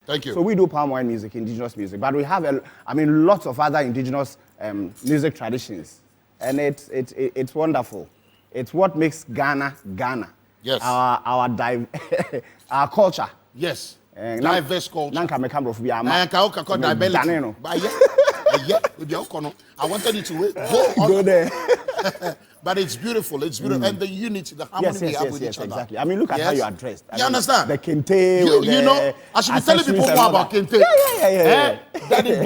Thank you. So we do palm wine music, indigenous music, but we have, lots of other indigenous music traditions. And it's wonderful. It's what makes Ghana, Ghana. Yes. Our culture. Yes. Diverse culture. Nanka mekambo fubi ama. Nanka oka ko diversity. I wanted you to go there. But it's beautiful. It's beautiful. And the unity, the harmony we have with each other. Exactly. I mean, look at how you are dressed. You understand? The kente. You know, I should be telling people more about kente. Yeah. That is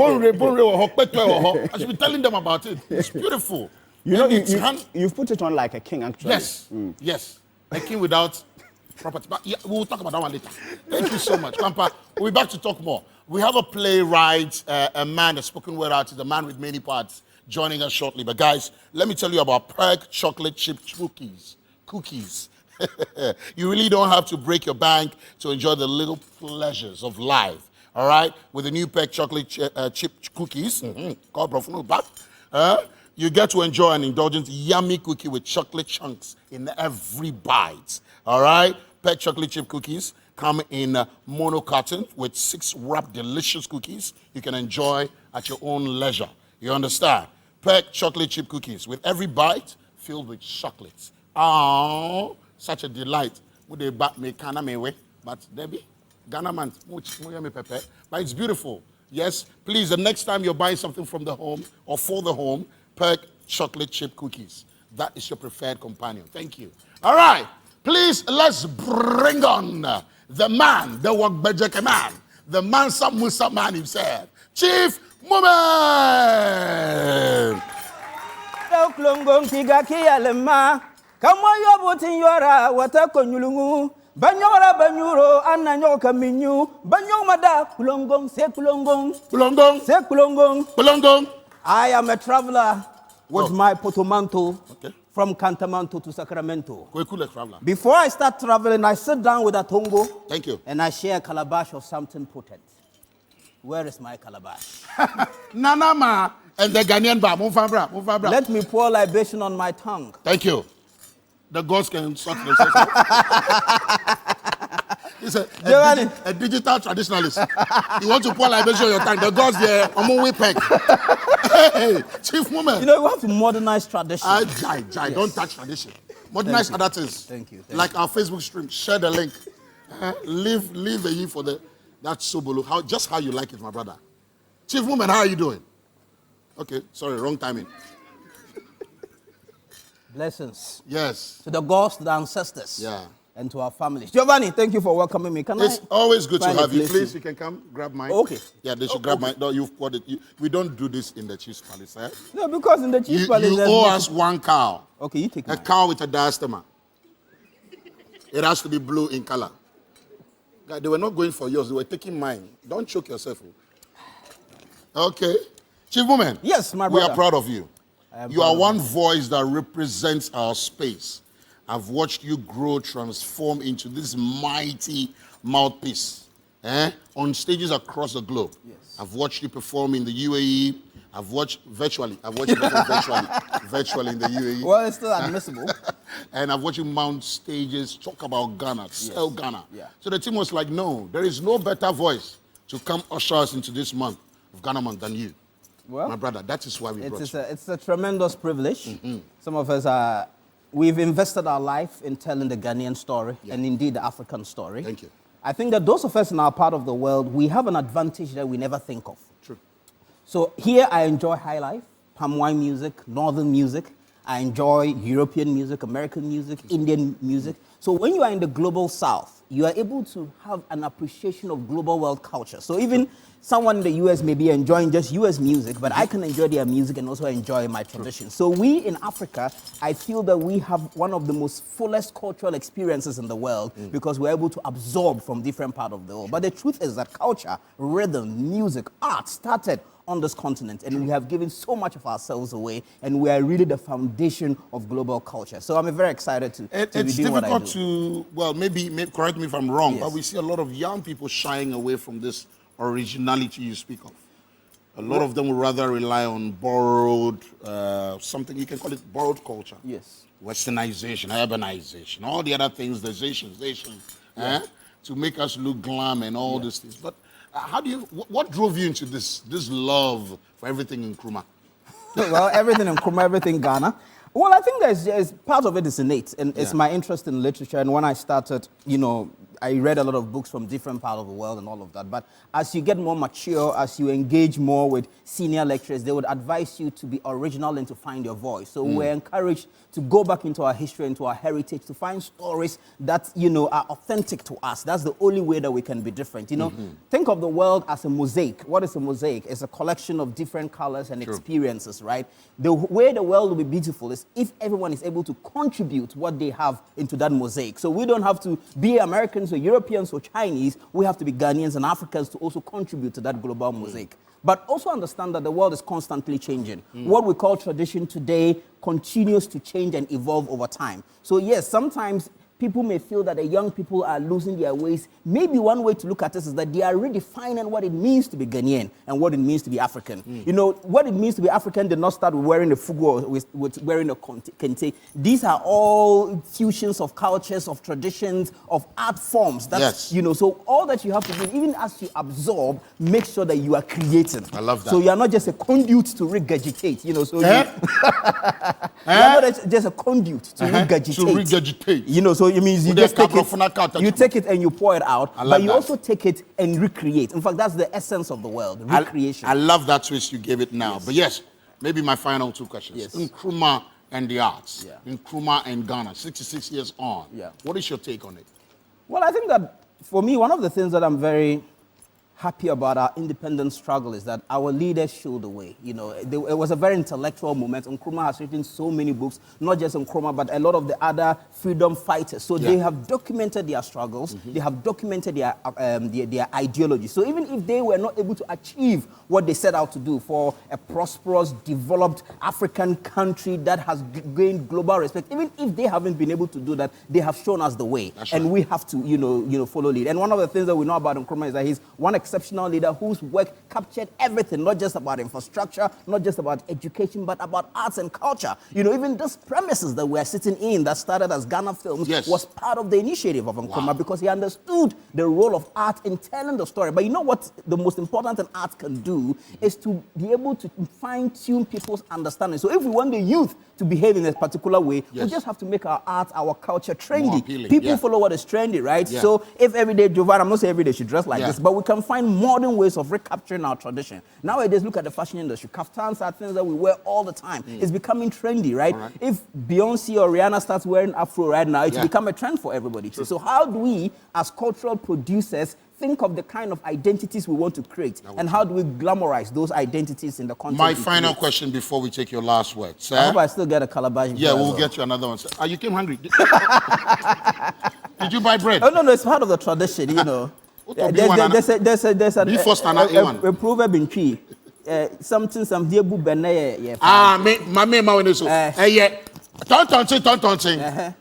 I should be telling them about it. It's beautiful. You know, you've put it on like a king, actually. Yes. Yes. A king without property. But yeah, we will talk about that one later. Thank you so much. Kampa, we'll be back to talk more. We have a playwright, a man, a spoken word artist, a man with many parts, joining us shortly. But guys, let me tell you about Perk chocolate chip cookies. You really don't have to break your bank to enjoy the little pleasures of life. All right? With the new Perk chocolate chip cookies, you get to enjoy an indulgent, yummy cookie with chocolate chunks in every bite. All right? Perk chocolate chip cookies come in mono carton with 6 wrapped delicious cookies you can enjoy at your own leisure. You understand? Perk chocolate chip cookies with every bite filled with chocolates. Oh, such a delight. But Debbie, Ghana man, but it's beautiful. Yes, please, the next time you're buying something from the home or for the home, Perk chocolate chip cookies. That is your preferred companion. Thank you. All right, please, let's bring on the man, the Wagbejeke man, the Mansa Musa man himself, Chief Moomen. Banyora banyuro ananyoka minyu banyomada kulongong se kulongong Kulongong. I am a traveler with my portmanteau from Cantamanto to Sacramento. Before I start traveling, I sit down with a tongo. Thank you. And I share a calabash of something potent. Where is my calabash? Nanama and the Ghanaian bar. Move bra. Let me pour libation on my tongue. Thank you. The gods can sort the He's a digital traditionalist. You want to pour libation on your tongue. The gods there, Hey, Chief Moomen. You know, we have to modernize tradition. Don't touch tradition. Modernize other things. Thank you. Like our Facebook stream. Share the link. Leave the E for that's so blue. Just how you like it, my brother. Chief Moomen, how are you doing? Okay, sorry, wrong timing. Blessings. Yes. To the gods, to the ancestors. Yeah. And to our families. Giovanni, thank you for welcoming me. It's always good to have you. Please, you can come grab mine. Okay. Yeah, they should grab mine. No, you've got it. We don't do this in the Chief's Palace. Eh? No, because in the Chief's Palace... You owe us 1 cow. Okay, you take a cow with a diastema. It has to be blue in color. They were not going for yours. They were taking mine. Don't choke yourself. Okay. Chief Moomen. Yes, my brother. We are proud of you. You are one voice that represents our space. I've watched you grow, transform into this mighty mouthpiece on stages across the globe. Yes. I've watched you perform in the UAE. I've watched virtually in the UAE. Well, it's still admissible. And I've watched you mount stages, talk about Ghana, sell Ghana. Yeah. So the team was like, no, there is no better voice to come usher us into this month of Ghana month than you. Well, my brother, that is why we brought you. It's a tremendous privilege. Mm-hmm. Some of us we've invested our life in telling the Ghanaian story and indeed the African story. Thank you. I think that those of us in our part of the world, we have an advantage that we never think of. True. So here I enjoy high life, palm wine music, northern music. I enjoy European music, American music, Indian music. So when you are in the global south, you are able to have an appreciation of global world culture. So even someone in the US may be enjoying just US music, but I can enjoy their music and also enjoy my tradition. So we in Africa, I feel that we have one of the most fullest cultural experiences in the world because we're able to absorb from different parts of the world. But the truth is that culture, rhythm, music, art started on this continent, and we have given so much of ourselves away, and we are really the foundation of global culture. So I'm very excited to be doing what I do. It's difficult to, well, maybe correct me if I'm wrong, but we see a lot of young people shying away from this originality you speak of. A lot of them would rather rely on borrowed, something you can call it borrowed culture. Yes. Westernization, urbanization, all the other things, to make us look glam and all these things. But How do you? What drove you into this love for everything in Nkrumah? Well, everything in Nkrumah, everything Ghana. Well, I think there's part of it is innate, and it's my interest in literature. And when I started, I read a lot of books from different parts of the world and all of that. But as you get more mature, as you engage more with senior lecturers, they would advise you to be original and to find your voice. So we're encouraged to go back into our history, into our heritage, to find stories that, are authentic to us. That's the only way that we can be different. Think of the world as a mosaic. What is a mosaic? It's a collection of different colors and experiences, right? The way the world will be beautiful is if everyone is able to contribute what they have into that mosaic. So we don't have to be Americans or Europeans or Chinese. We have to be Ghanaians and Africans to also contribute to that global mosaic. But also understand that the world is constantly changing. What we call tradition today continues to change and evolve over time. So yes, sometimes people may feel that the young people are losing their ways. Maybe one way to look at this is that they are redefining what it means to be Ghanaian and what it means to be African. What it means to be African did not start with wearing a fugu or with wearing a kente. These are all fusions of cultures, of traditions, of art forms. That's, so all that you have to do, even as you absorb, make sure that you are creating. I love that. So you are not just a conduit to regurgitate, you are not just a conduit to regurgitate. To regurgitate. So it means you just take it and you pour it out, but you also take it and recreate. In fact, that's the essence of the world, recreation. I love that twist you gave it now. But yes, maybe my final two questions. Yes. Nkrumah and the arts. Nkrumah and Ghana, 66 years on. What is your take on it? Well, I think that for me, one of the things that I'm very happy about our independence struggle is that our leaders showed the way. It was a very intellectual moment. Nkrumah has written so many books, not just Nkrumah, but a lot of the other freedom fighters. So they have documented their struggles. They have documented their ideology. So even if they were not able to achieve what they set out to do for a prosperous, developed African country that has gained global respect, even if they haven't been able to do that, they have shown us the way. And we have to, follow lead. And one of the things that we know about Nkrumah is that he's one exceptional leader whose work captured everything, not just about infrastructure, not just about education, but about arts and culture. Even these premises that we're sitting in that started as Ghana Films was part of the initiative of Nkrumah because he understood the role of art in telling the story. But you know what the most important thing art can do is to be able to fine-tune people's understanding. So if we want the youth to behave in a particular way, we just have to make our art, our culture trendy. People follow what is trendy, right? So if every day, Jovan, I'm not saying every day should dress like this, but we can find modern ways of recapturing our tradition. Nowadays, look at the fashion industry. Kaftans are things that we wear all the time. It's becoming trendy, right? If Beyonce or Rihanna starts wearing Afro right now, it's become a trend for everybody. So how do we, as cultural producers, think of the kind of identities we want to create, and how do we glamorize those identities in the content? My final question before we take your last word, sir. I hope I still get a calabash. Yeah, we'll get you another one, sir. You came hungry. Did you buy bread? Oh, no, it's part of the tradition, There's a proverb in Tree. Something, some dear boo bene. My name, my name, so. Yeah. Tonton.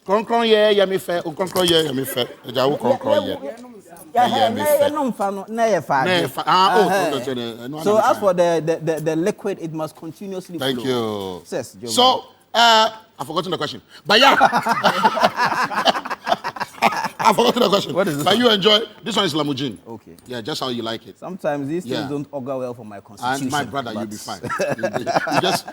Konkron ye me fe, konkron ye me fe. Ejawo konkron ye. So as for the liquid, it must continuously flow. Thank you. So, I've forgotten the question. But yeah. I've forgotten the question. What is this? But you enjoy, this one is Lamujin. Okay. Yeah, just how you like it. Sometimes these things don't augur well for my constitution. And my brother, you'll be fine.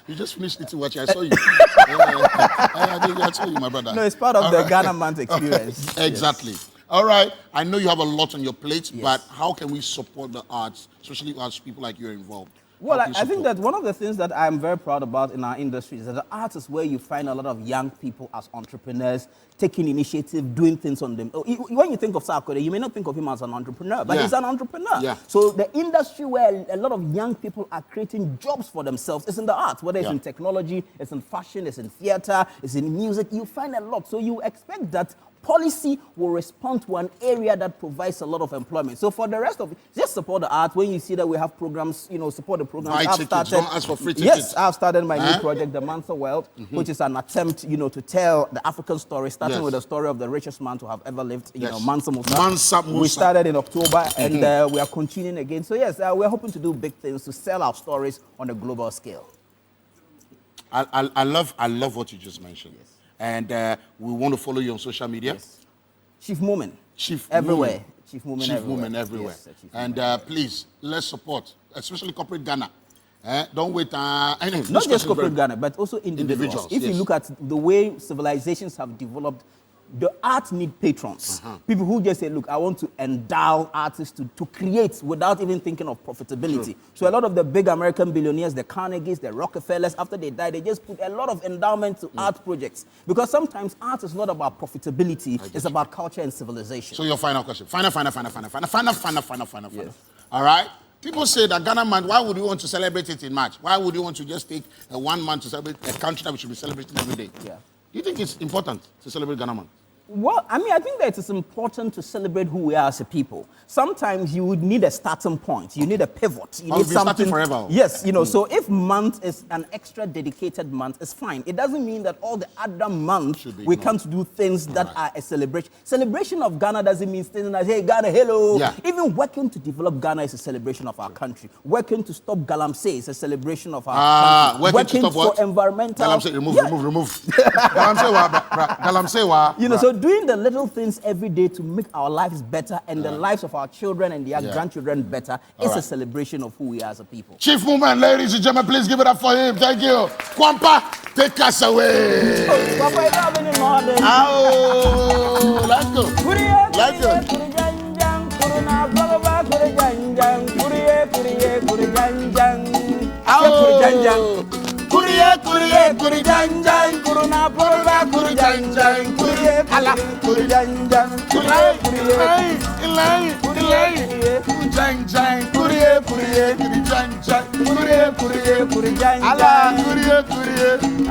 you just finished eating what I saw you. I saw you, my brother. No, it's part of the Ghana man's experience. Exactly. Yes. All right. I know you have a lot on your plate, but how can we support the arts, especially as people like you are involved? Well, I think that one of the things that I'm very proud about in our industry is that the arts is where you find a lot of young people as entrepreneurs, taking initiative, doing things on them. When you think of Sarkodie, you may not think of him as an entrepreneur, but he's an entrepreneur. So the industry where a lot of young people are creating jobs for themselves is in the arts, whether it's in technology, it's in fashion, it's in theater, it's in music. You find a lot. So you expect that policy will respond to an area that provides a lot of employment. So for the rest of it, just support the art. When you see that we have programs, support the programs. Buy tickets, don't ask for free tickets. Yes, I've started my new project, The Mansa World, which is an attempt, to tell the African story, starting with the story of the richest man to have ever lived, Mansa Musa. Mansa Musa. We started in October, and we are continuing again. So yes, we're hoping to do big things to sell our stories on a global scale. I love what you just mentioned. And we want to follow you on social media. Yes. Chief Moomen. Chief everywhere. Moomen. Chief Moomen Chief everywhere. Moomen everywhere. Yes, Chief And Moomen please, let's support, especially corporate Ghana. Don't wait. Anyway, Not just corporate Ghana, but also individuals. If you yes. look at the way civilizations have developed, the arts need patrons. People who just say, look, I want to endow artists to create without even thinking of profitability. So a lot of the big American billionaires, the Carnegies, the Rockefellers, after they die, they just put a lot of endowment to art projects. Because sometimes art is not about profitability, it's about culture and civilization. So your final question. Final. All right? People say that Ghana month, why would you want to celebrate it in March? Why would you want to just take 1 month to celebrate a country that we should be celebrating every day? Yeah. Do you think it's important to celebrate Ghana month? Well, I mean, I think that it is important to celebrate who we are as a people. Sometimes you would need a starting point. You need a pivot. You need something. Forever. Yes, you know. So if month is an extra dedicated month, it's fine. It doesn't mean that all the other months we can't do things that are a celebration. Celebration of Ghana doesn't mean standing as, hey, Ghana, hello. Yeah. Even working to develop Ghana is a celebration of our country. Working to stop galamsey is a celebration of our country. Working to stop what? For environmental. Galamsey, remove. Galamsey wa, Galamsey wa. You know, so doing the little things every day to make our lives better and the lives of our children and their grandchildren better is a celebration of who we are as a people. Chief Moomen, ladies and gentlemen, please give it up for him. Thank you. Kwampa, take us away. Papa, you have any more than- Oh, let's go. Let's go.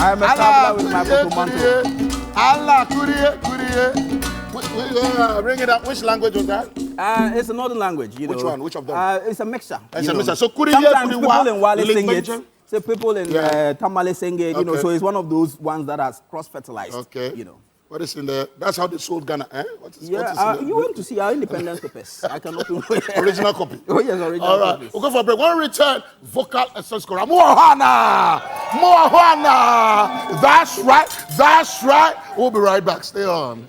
I'm a traveler with my portmanteau. Allah, bring it up. Which language was that? It's a northern language, you know. Which one? Which of them? It's a mixture. It's you a know. mixture. So Sometimes people in Wale sing it. Lingbenja? So people in Tamale sing it, you know. So it's one of those ones that are cross-fertilized. Okay. You know. What is in there? That's how they sold Ghana, eh? What is in You went to see our independence papers. I can open. Original copy. Oh yes, original All right. copies. We'll go for a break. When we return, vocal essence score. Mohana! That's right. We'll be right back. Stay on.